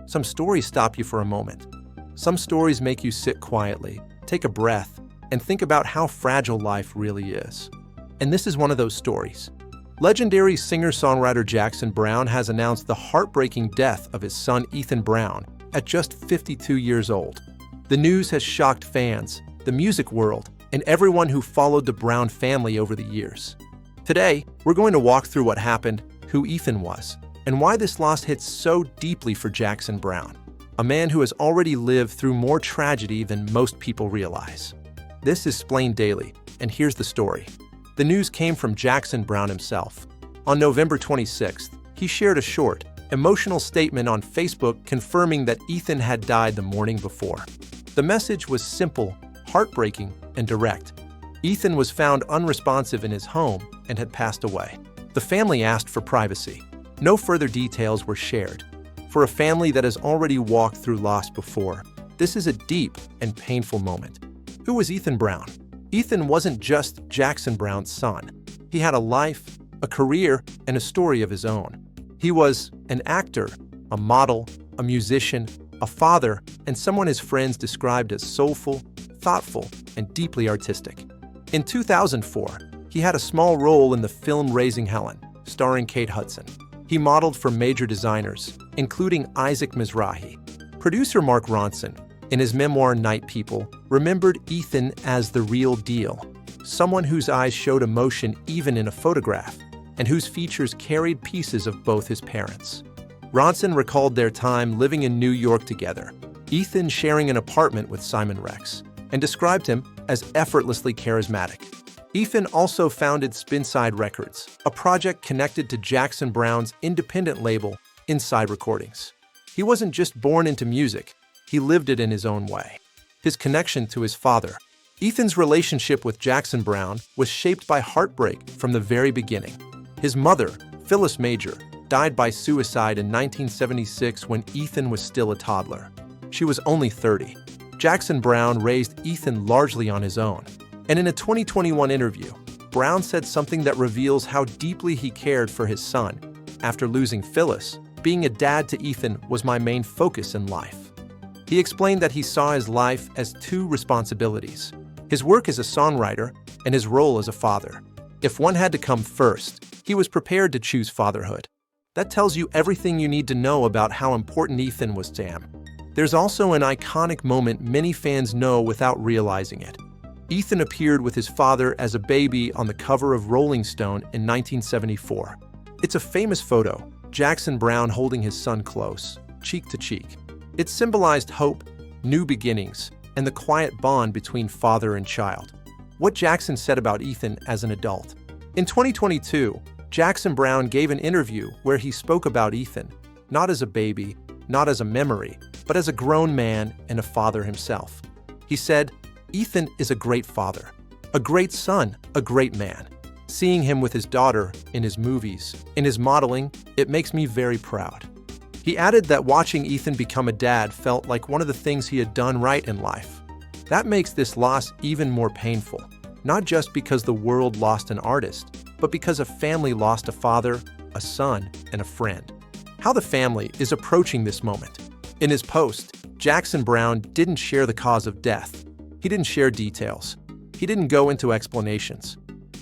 Some stories stop you for a moment. Some stories make you sit quietly, take a breath, and think about how fragile life really is. And this is one of those stories. Legendary singer-songwriter Jackson Browne has announced the heartbreaking death of his son Ethan Browne at just 52 years old. The news has shocked fans, the music world, and everyone who followed the Browne family over the years. Today, we're going to walk through what happened, who Ethan was, and why this loss hits so deeply for Jackson Browne, a man who has already lived through more tragedy than most people realize. This is Xplained Daily, and here's the story. The news came from Jackson Browne himself. On November 26th, he shared a short, emotional statement on Facebook confirming that Ethan had died the morning before. The message was simple, heartbreaking, and direct. Ethan was found unresponsive in his home and had passed away. The family asked for privacy. No further details were shared. For a family that has already walked through loss before, this is a deep and painful moment. Who was Ethan Browne? Ethan wasn't just Jackson Browne's son. He had a life, a career, and a story of his own. He was an actor, a model, a musician, a father, and someone his friends described as soulful, thoughtful, and deeply artistic. In 2004, he had a small role in the film Raising Helen, starring Kate Hudson. He modeled for major designers, including Isaac Mizrahi. Producer Mark Ronson, in his memoir Night People, remembered Ethan as the real deal, someone whose eyes showed emotion even in a photograph, and whose features carried pieces of both his parents. Ronson recalled their time living in New York together, Ethan sharing an apartment with Simon Rex, and described him as effortlessly charismatic. Ethan also founded Spinside Records, a project connected to Jackson Browne's independent label, Inside Recordings. He wasn't just born into music, he lived it in his own way. His connection to his father. Ethan's relationship with Jackson Browne was shaped by heartbreak from the very beginning. His mother, Phyllis Major, died by suicide in 1976 when Ethan was still a toddler. She was only 30. Jackson Browne raised Ethan largely on his own. And in a 2021 interview, Browne said something that reveals how deeply he cared for his son. After losing Phyllis, being a dad to Ethan was my main focus in life. He explained that he saw his life as two responsibilities: his work as a songwriter and his role as a father. If one had to come first, he was prepared to choose fatherhood. That tells you everything you need to know about how important Ethan was to him. There's also an iconic moment many fans know without realizing it. Ethan appeared with his father as a baby on the cover of Rolling Stone in 1974. It's a famous photo, Jackson Browne holding his son close, cheek to cheek. It symbolized hope, new beginnings, and the quiet bond between father and child. What Jackson said about Ethan as an adult. In 2022, Jackson Browne gave an interview where he spoke about Ethan, not as a baby, not as a memory, but as a grown man and a father himself. He said, "Ethan is a great father, a great son, a great man. Seeing him with his daughter, in his movies, in his modeling, it makes me very proud." He added that watching Ethan become a dad felt like one of the things he had done right in life. That makes this loss even more painful, not just because the world lost an artist, but because a family lost a father, a son, and a friend. How the family is approaching this moment. In his post, Jackson Browne didn't share the cause of death. He didn't share details. He didn't go into explanations.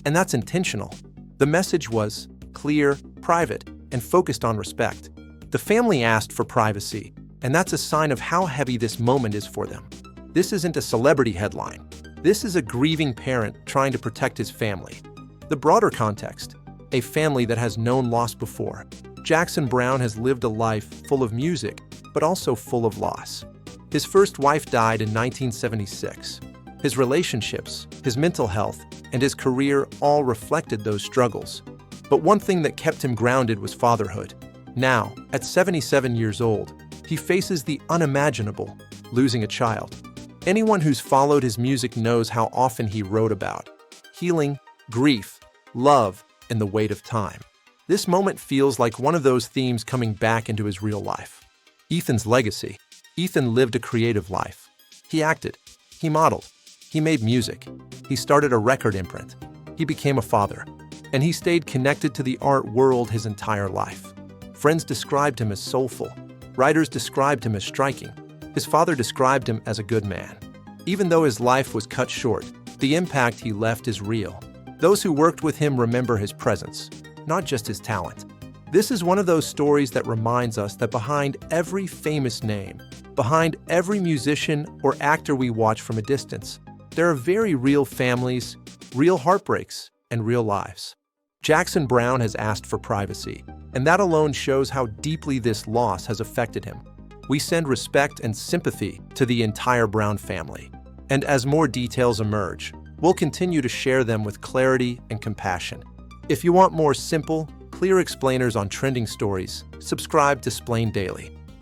And that's intentional. The message was clear, private, and focused on respect. The family asked for privacy, and that's a sign of how heavy this moment is for them. This isn't a celebrity headline. This is a grieving parent trying to protect his family. The broader context, a family that has known loss before. Jackson Browne has lived a life full of music, but also full of loss. His first wife died in 1976. His relationships, his mental health, and his career all reflected those struggles. But one thing that kept him grounded was fatherhood. Now, at 77 years old, he faces the unimaginable, losing a child. Anyone who's followed his music knows how often he wrote about healing, grief, love, and the weight of time. This moment feels like one of those themes coming back into his real life. Ethan's legacy. Ethan lived a creative life. He acted. He modeled. He made music. He started a record imprint. He became a father. And he stayed connected to the art world his entire life. Friends described him as soulful, Writers described him as striking. His father described him as a good man. Even though his life was cut short, the impact he left is real. Those who worked with him remember his presence, not just his talent. This is one of those stories that reminds us that behind every famous name, behind every musician or actor we watch from a distance, there are very real families, real heartbreaks, and real lives. Jackson Browne has asked for privacy, and that alone shows how deeply this loss has affected him. We send respect and sympathy to the entire Browne family. And as more details emerge, we'll continue to share them with clarity and compassion. If you want more simple, clear explainers on trending stories, subscribe to Xplained Daily.